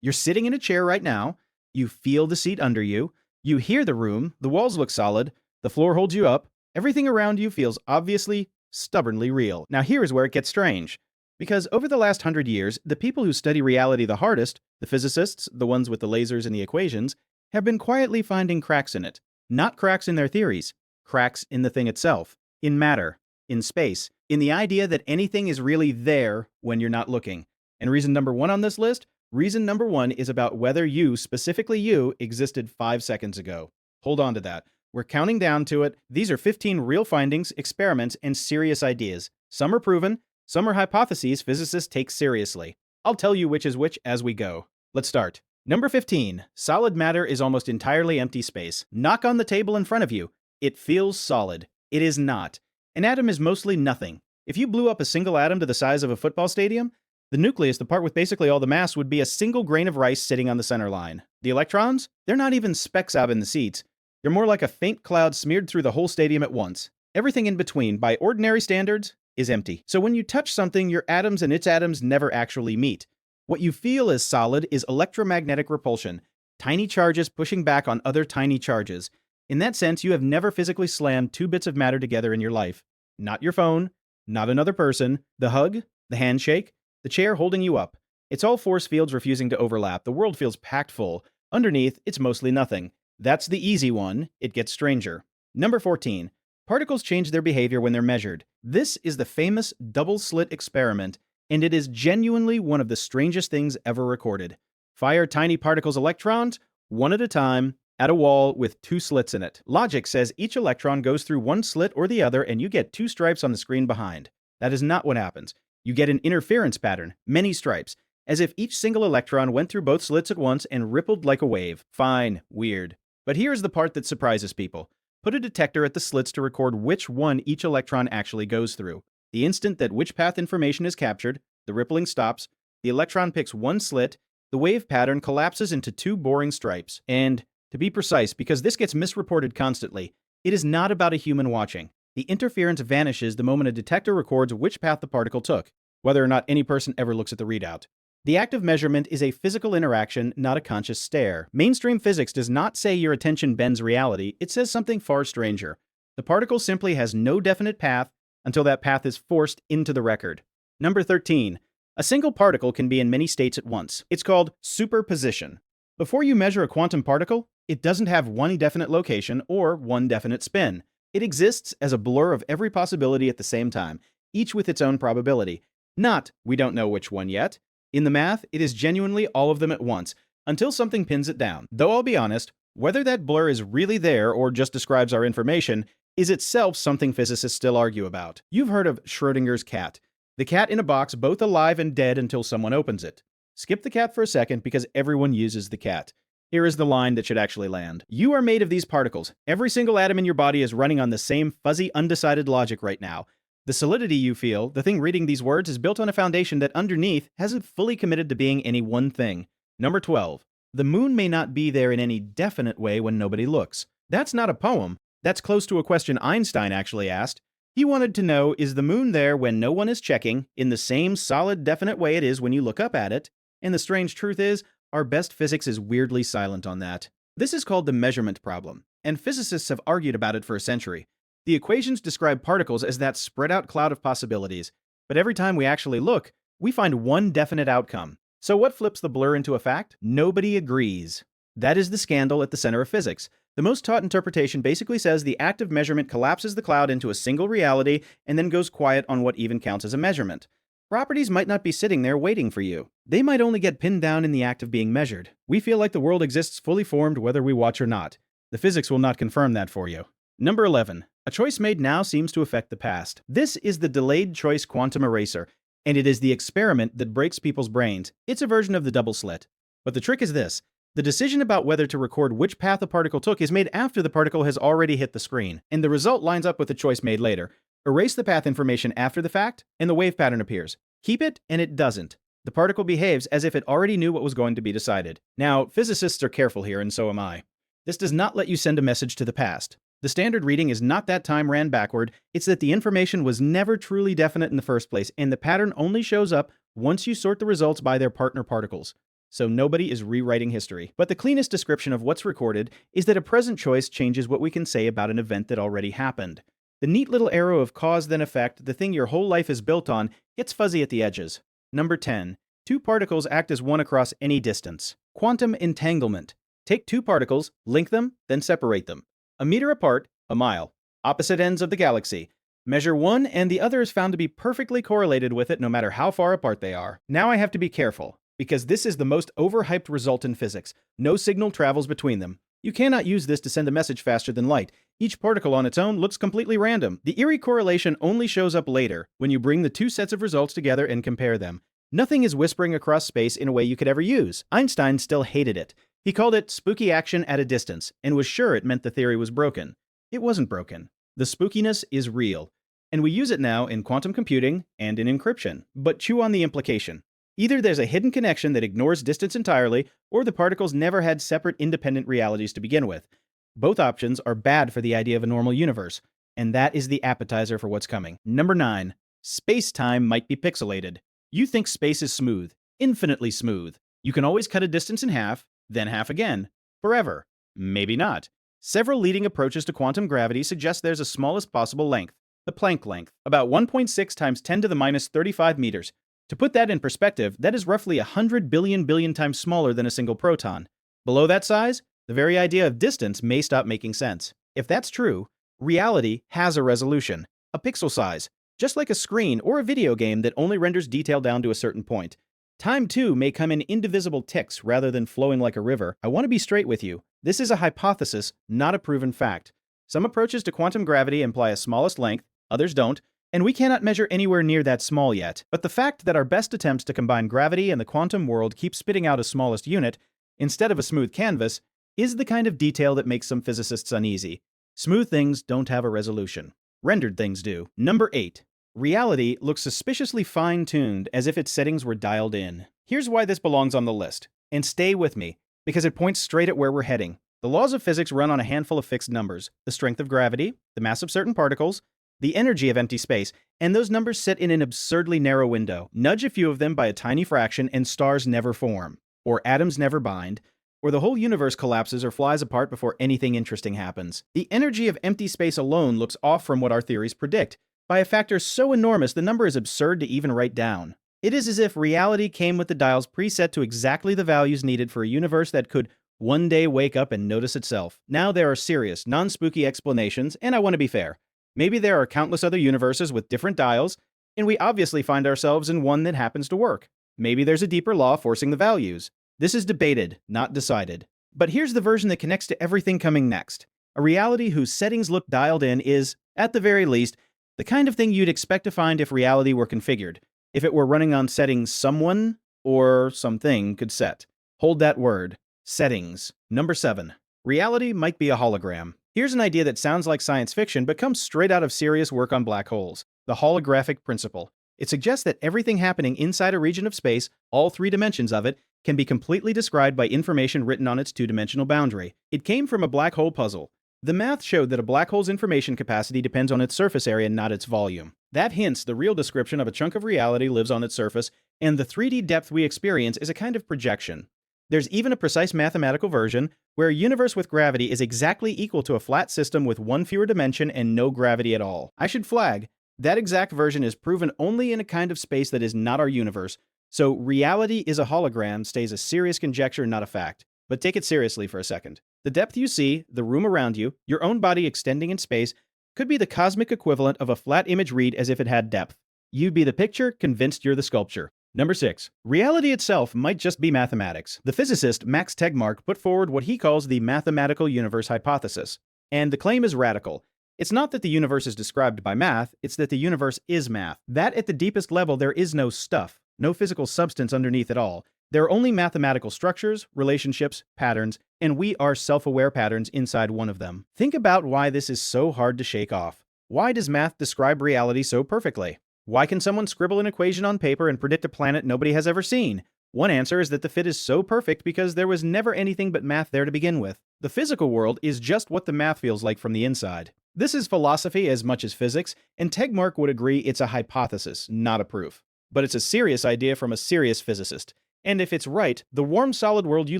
You're sitting in a chair right now, you feel the seat under you, you hear the room, the walls look solid, the floor holds you up, everything around you feels obviously, stubbornly real. Now here is where it gets strange. Because over the last 100 years, the people who study reality the hardest, the physicists, the ones with the lasers and the equations, have been quietly finding cracks in it. Not cracks in their theories, cracks in the thing itself, in matter, in space, in the idea that anything is really there when you're not looking. And reason number one on this list, reason number one is about whether you, specifically you, existed 5 seconds ago. Hold on to that. We're counting down to it. These are 15 real findings, experiments, and serious ideas. Some are proven, some are hypotheses physicists take seriously. I'll tell you which is which as we go. Let's start. Number 15. Solid matter is almost entirely empty space. Knock on the table in front of you. It feels solid. It is not. An atom is mostly nothing. If you blew up a single atom to the size of a football stadium, the nucleus, the part with basically all the mass, would be a single grain of rice sitting on the center line. The electrons? They're not even specks out in the seats. They're more like a faint cloud smeared through the whole stadium at once. Everything in between, by ordinary standards, is empty. So when you touch something, your atoms and its atoms never actually meet. What you feel as solid is electromagnetic repulsion, tiny charges pushing back on other tiny charges. In that sense, you have never physically slammed two bits of matter together in your life. Not your phone, not another person, the hug, the handshake, the chair holding you up. It's all force fields refusing to overlap. The world feels packed full. Underneath, it's mostly nothing. That's the easy one. It gets stranger. Number 14. Particles change their behavior when they're measured. This is the famous double slit experiment, and it is genuinely one of the strangest things ever recorded. Fire tiny particles electrons, one at a time, at a wall with two slits in it. Logic says each electron goes through one slit or the other and you get two stripes on the screen behind. That is not what happens. You get an interference pattern, many stripes, as if each single electron went through both slits at once and rippled like a wave. Fine, weird. But here's the part that surprises people. Put a detector at the slits to record which one each electron actually goes through. The instant that which path information is captured, the rippling stops, the electron picks one slit, the wave pattern collapses into two boring stripes. And, to be precise, because this gets misreported constantly, it is not about a human watching. The interference vanishes the moment a detector records which path the particle took, whether or not any person ever looks at the readout. The act of measurement is a physical interaction, not a conscious stare. Mainstream physics does not say your attention bends reality, it says something far stranger. The particle simply has no definite path until that path is forced into the record. Number 13. A single particle can be in many states at once. It's called superposition. Before you measure a quantum particle, it doesn't have one definite location or one definite spin. It exists as a blur of every possibility at the same time, each with its own probability. Not, we don't know which one yet. In the math, it is genuinely all of them at once, until something pins it down. Though I'll be honest, whether that blur is really there or just describes our information is itself something physicists still argue about. You've heard of Schrödinger's cat. The cat in a box, both alive and dead until someone opens it. Skip the cat for a second because everyone uses the cat. Here is the line that should actually land. You are made of these particles. Every single atom in your body is running on the same fuzzy, undecided logic right now. The solidity you feel, the thing reading these words, is built on a foundation that underneath hasn't fully committed to being any one thing. Number 12. The moon may not be there in any definite way when nobody looks. That's not a poem. That's close to a question Einstein actually asked. He wanted to know, is the moon there when no one is checking, in the same solid, definite way it is when you look up at it? And the strange truth is, our best physics is weirdly silent on that. This is called the measurement problem, and physicists have argued about it for a century. The equations describe particles as that spread out cloud of possibilities, but every time we actually look, we find one definite outcome. So what flips the blur into a fact? Nobody agrees. That is the scandal at the center of physics. The most taught interpretation basically says the act of measurement collapses the cloud into a single reality and then goes quiet on what even counts as a measurement. Properties might not be sitting there waiting for you. They might only get pinned down in the act of being measured. We feel like the world exists fully formed whether we watch or not. The physics will not confirm that for you. Number 11. A choice made now seems to affect the past. This is the delayed choice quantum eraser, and it is the experiment that breaks people's brains. It's a version of the double slit. But the trick is this. The decision about whether to record which path a particle took is made after the particle has already hit the screen, and the result lines up with the choice made later. Erase the path information after the fact, and the wave pattern appears. Keep it, and it doesn't. The particle behaves as if it already knew what was going to be decided. Now, physicists are careful here, and so am I. This does not let you send a message to the past. The standard reading is not that time ran backward, it's that the information was never truly definite in the first place, and the pattern only shows up once you sort the results by their partner particles. so nobody is rewriting history. But the cleanest description of what's recorded is that a present choice changes what we can say about an event that already happened. The neat little arrow of cause then effect, the thing your whole life is built on, gets fuzzy at the edges. Number 10. Two particles act as one across any distance. Quantum entanglement. Take two particles, link them, then separate them. A meter apart, a mile. Opposite ends of the galaxy. Measure one and the other is found to be perfectly correlated with it no matter how far apart they are. Now I have to be careful, because this is the most overhyped result in physics. No signal travels between them. You cannot use this to send a message faster than light. Each particle on its own looks completely random. The eerie correlation only shows up later, when you bring the two sets of results together and compare them. Nothing is whispering across space in a way you could ever use. Einstein still hated it. He called it spooky action at a distance, and was sure it meant the theory was broken. It wasn't broken. The spookiness is real, and we use it now in quantum computing and in encryption. But chew on the implication. Either there's a hidden connection that ignores distance entirely, or the particles never had separate independent realities to begin with. Both options are bad for the idea of a normal universe, and that is the appetizer for what's coming. Number 9. Space-time might be pixelated. You think space is smooth, infinitely smooth. You can always cut a distance in half, then half again. Forever. Maybe not. Several leading approaches to quantum gravity suggest there's a smallest possible length, the Planck length, about 1.6 times 10 to the minus 35 meters. To put that in perspective, that is roughly 100 billion times smaller than a single proton. Below that size, the very idea of distance may stop making sense. If that's true, reality has a resolution, a pixel size, just like a screen or a video game that only renders detail down to a certain point. Time, too, may come in indivisible ticks rather than flowing like a river. I want to be straight with you. This is a hypothesis, not a proven fact. Some approaches to quantum gravity imply a smallest length, others don't, and we cannot measure anywhere near that small yet. But the fact that our best attempts to combine gravity and the quantum world keep spitting out a smallest unit, instead of a smooth canvas, is the kind of detail that makes some physicists uneasy. Smooth things don't have a resolution. Rendered things do. Number 8. Reality looks suspiciously fine-tuned, as if its settings were dialed in. Here's why this belongs on the list. And stay with me, because it points straight at where we're heading. The laws of physics run on a handful of fixed numbers: the strength of gravity, the mass of certain particles, the energy of empty space, and those numbers sit in an absurdly narrow window. Nudge a few of them by a tiny fraction and stars never form, or atoms never bind, or the whole universe collapses or flies apart before anything interesting happens. The energy of empty space alone looks off from what our theories predict, by a factor so enormous the number is absurd to even write down. It is as if reality came with the dials preset to exactly the values needed for a universe that could one day wake up and notice itself. Now there are serious, non-spooky explanations, and I want to be fair. Maybe there are countless other universes with different dials, and we obviously find ourselves in one that happens to work. Maybe there's a deeper law forcing the values. This is debated, not decided. But here's the version that connects to everything coming next. A reality whose settings look dialed in is, at the very least, the kind of thing you'd expect to find if reality were configured, if it were running on settings someone or something could set. Hold that word. Settings. Number 7. Reality might be a hologram. Here's an idea that sounds like science fiction but comes straight out of serious work on black holes. The holographic principle. It suggests that everything happening inside a region of space, all 3 dimensions of it, can be completely described by information written on its 2-dimensional boundary. It came from a black hole puzzle. The math showed that a black hole's information capacity depends on its surface area, not its volume. That hints the real description of a chunk of reality lives on its surface, and the 3D depth we experience is a kind of projection. There's even a precise mathematical version where a universe with gravity is exactly equal to a flat system with 1 fewer dimension and no gravity at all. I should flag, that exact version is proven only in a kind of space that is not our universe, so reality is a hologram stays a serious conjecture, not a fact. But take it seriously for a second. The depth you see, the room around you, your own body extending in space, could be the cosmic equivalent of a flat image read as if it had depth. You'd be the picture, convinced you're the sculpture. Number 6. Reality itself might just be mathematics. The physicist Max Tegmark put forward what he calls the mathematical universe hypothesis. And the claim is radical. It's not that the universe is described by math, it's that the universe is math. That at the deepest level there is no stuff, no physical substance underneath it all. There are only mathematical structures, relationships, patterns, and we are self-aware patterns inside one of them. Think about why this is so hard to shake off. Why does math describe reality so perfectly? Why can someone scribble an equation on paper and predict a planet nobody has ever seen? One answer is that the fit is so perfect because there was never anything but math there to begin with. The physical world is just what the math feels like from the inside. This is philosophy as much as physics, and Tegmark would agree it's a hypothesis, not a proof. But it's a serious idea from a serious physicist. And if it's right, the warm solid world you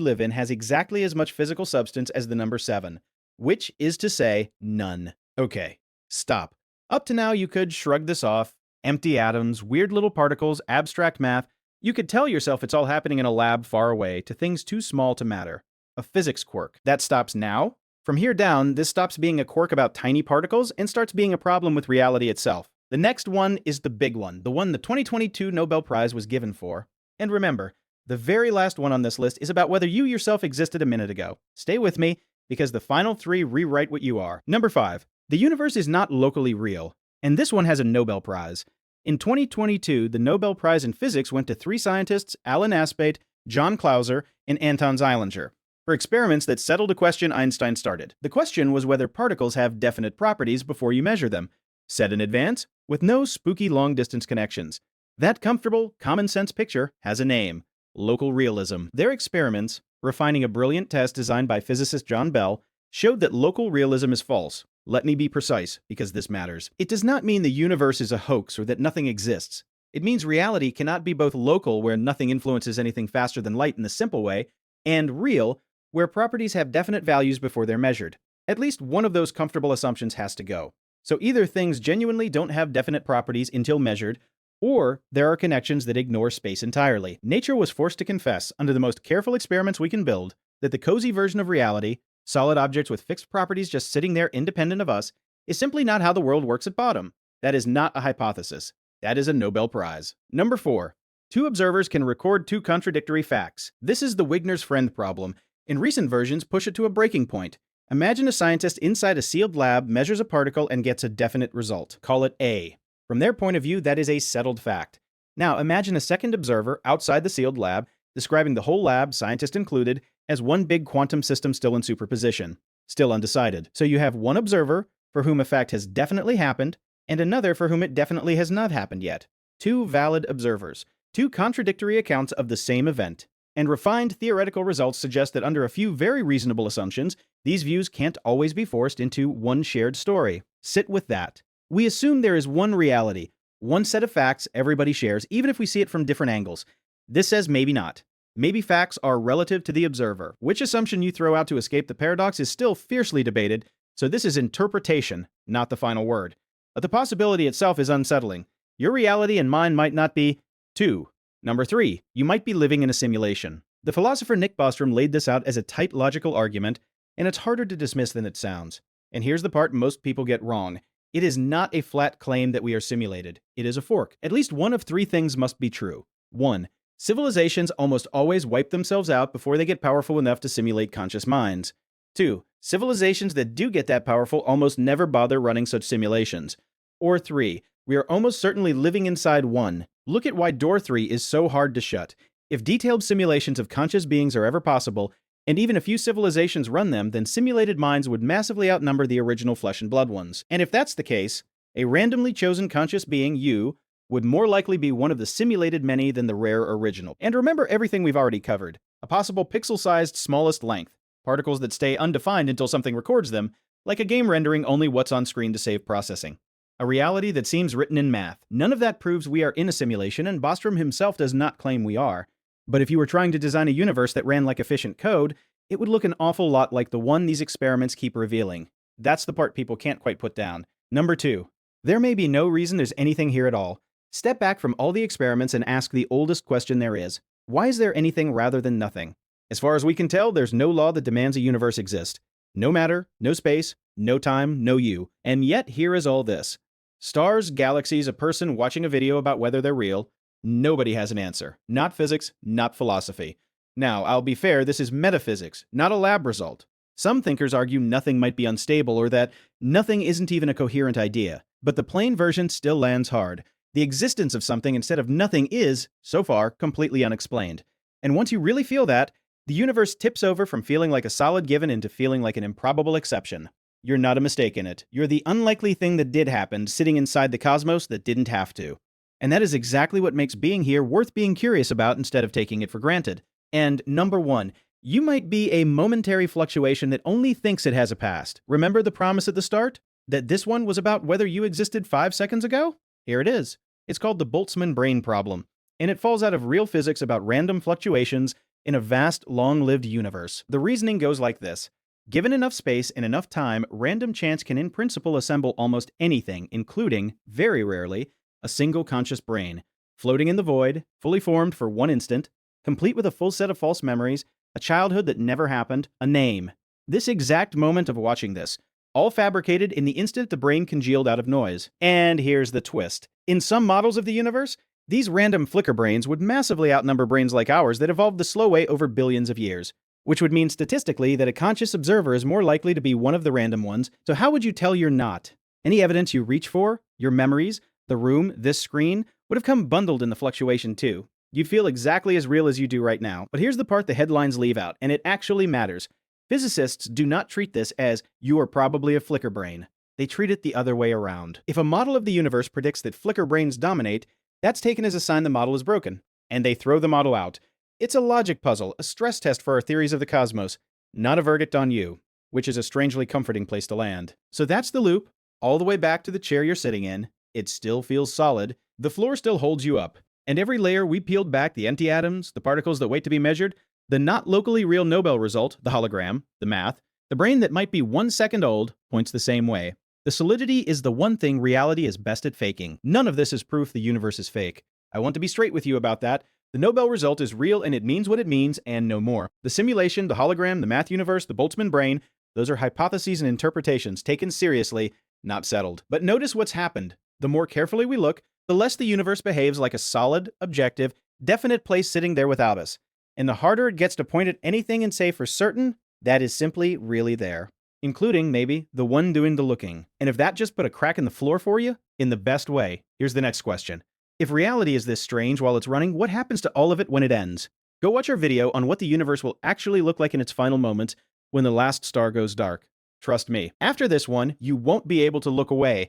live in has exactly as much physical substance as the number 7, which is to say, none. Okay, stop. Up to now, you could shrug this off. Empty atoms, weird little particles, abstract math. You could tell yourself it's all happening in a lab far away to things too small to matter. A physics quirk. That stops now. From here down, this stops being a quirk about tiny particles and starts being a problem with reality itself. The next one is the big one, the one the 2022 Nobel Prize was given for. And remember, the very last one on this list is about whether you yourself existed a minute ago. Stay with me, because the final 3 rewrite what you are. Number 5. The universe is not locally real, and this one has a Nobel Prize. In 2022, the Nobel Prize in Physics went to 3 scientists, Alan Aspect, John Clauser, and Anton Zeilinger, for experiments that settled a question Einstein started. The question was whether particles have definite properties before you measure them, set in advance, with no spooky long-distance connections. That comfortable, common-sense picture has a name: local realism. Their experiments, refining a brilliant test designed by physicist John Bell, showed that local realism is false. Let me be precise, because this matters. It does not mean the universe is a hoax or that nothing exists. It means reality cannot be both local, where nothing influences anything faster than light in the simple way, and real, where properties have definite values before they're measured. At least one of those comfortable assumptions has to go. So either things genuinely don't have definite properties until measured, or there are connections that ignore space entirely. Nature was forced to confess, under the most careful experiments we can build, that the cozy version of reality, solid objects with fixed properties just sitting there independent of us, is simply not how the world works at bottom. That is not a hypothesis. That is a Nobel Prize. Number 4. 2 observers can record 2 contradictory facts. This is the Wigner's friend problem. In recent versions, push it to a breaking point. Imagine a scientist inside a sealed lab measures a particle and gets a definite result. Call it A. From their point of view, that is a settled fact. Now, imagine a second observer outside the sealed lab, describing the whole lab, scientist included, as one big quantum system still in superposition, still undecided. So you have one observer for whom a fact has definitely happened, and another for whom it definitely has not happened yet. 2 valid observers, 2 contradictory accounts of the same event. And refined theoretical results suggest that under a few very reasonable assumptions, these views can't always be forced into one shared story. Sit with that. We assume there is one reality, one set of facts everybody shares, even if we see it from different angles. This says maybe not. Maybe facts are relative to the observer. Which assumption you throw out to escape the paradox is still fiercely debated, so this is interpretation, not the final word. But the possibility itself is unsettling. Your reality and mine might not be. 2. Number 3. You might be living in a simulation. The philosopher Nick Bostrom laid this out as a tight logical argument, and it's harder to dismiss than it sounds. And here's the part most people get wrong. It is not a flat claim that we are simulated. It is a fork. At least one of 3 things must be true. 1. Civilizations almost always wipe themselves out before they get powerful enough to simulate conscious minds. 2. Civilizations that do get that powerful almost never bother running such simulations. Or 3. We are almost certainly living inside one. Look at why door 3 is so hard to shut. If detailed simulations of conscious beings are ever possible, and even a few civilizations run them, then simulated minds would massively outnumber the original flesh and blood ones. And if that's the case, a randomly chosen conscious being, you, would more likely be one of the simulated many than the rare original. And remember everything we've already covered. A possible pixel-sized smallest length, particles that stay undefined until something records them, like a game rendering only what's on screen to save processing. A reality that seems written in math. None of that proves we are in a simulation, and Bostrom himself does not claim we are. But if you were trying to design a universe that ran like efficient code, it would look an awful lot like the one these experiments keep revealing. That's the part people can't quite put down. Number 2. There may be no reason there's anything here at all. Step back from all the experiments and ask the oldest question there is. Why is there anything rather than nothing? As far as we can tell, there's no law that demands a universe exist. No matter, no space, no time, no you. And yet here is all this. Stars, galaxies, a person watching a video about whether they're real. Nobody has an answer. Not physics, not philosophy. Now, I'll be fair, this is metaphysics, not a lab result. Some thinkers argue nothing might be unstable or that nothing isn't even a coherent idea. But the plain version still lands hard. The existence of something instead of nothing is, so far, completely unexplained. And once you really feel that, the universe tips over from feeling like a solid given into feeling like an improbable exception. You're not a mistake in it. You're the unlikely thing that did happen, sitting inside the cosmos that didn't have to. And that is exactly what makes being here worth being curious about instead of taking it for granted. And number 1, you might be a momentary fluctuation that only thinks it has a past. Remember the promise at the start? That this one was about whether you existed 5 seconds ago? Here it is. It's called the Boltzmann brain problem. and it falls out of real physics about random fluctuations in a vast, long-lived universe. The reasoning goes like this. Given enough space and enough time, random chance can in principle assemble almost anything, including, very rarely, a single conscious brain, floating in the void, fully formed for one instant, complete with a full set of false memories, a childhood that never happened, a name. This exact moment of watching this, all fabricated in the instant the brain congealed out of noise. And here's the twist. In some models of the universe, these random flicker brains would massively outnumber brains like ours that evolved the slow way over billions of years, which would mean statistically that a conscious observer is more likely to be one of the random ones. So how would you tell you're not? Any evidence you reach for, your memories, the room, this screen, would have come bundled in the fluctuation too. You'd feel exactly as real as you do right now. But here's the part the headlines leave out, and it actually matters. Physicists do not treat this as, you are probably a flicker brain. They treat it the other way around. If a model of the universe predicts that flicker brains dominate, that's taken as a sign the model is broken, and they throw the model out. It's a logic puzzle, a stress test for our theories of the cosmos, not a verdict on you, which is a strangely comforting place to land. So that's the loop, all the way back to the chair you're sitting in. It still feels solid, the floor still holds you up, and every layer we peeled back, the empty atoms, the particles that wait to be measured, the not locally real Nobel result, the hologram, the math, the brain that might be 1 second old, points the same way. The solidity is the one thing reality is best at faking. None of this is proof the universe is fake. I want to be straight with you about that. The Nobel result is real and it means what it means and no more. The simulation, the hologram, the math universe, the Boltzmann brain, those are hypotheses and interpretations taken seriously, not settled. But notice what's happened. The more carefully we look, the less the universe behaves like a solid, objective, definite place sitting there without us. And the harder it gets to point at anything and say for certain, that is simply really there. Including, maybe, the one doing the looking. And if that just put a crack in the floor for you, in the best way, here's the next question. If reality is this strange while it's running, what happens to all of it when it ends? Go watch our video on what the universe will actually look like in its final moments when the last star goes dark. Trust me. After this one, you won't be able to look away.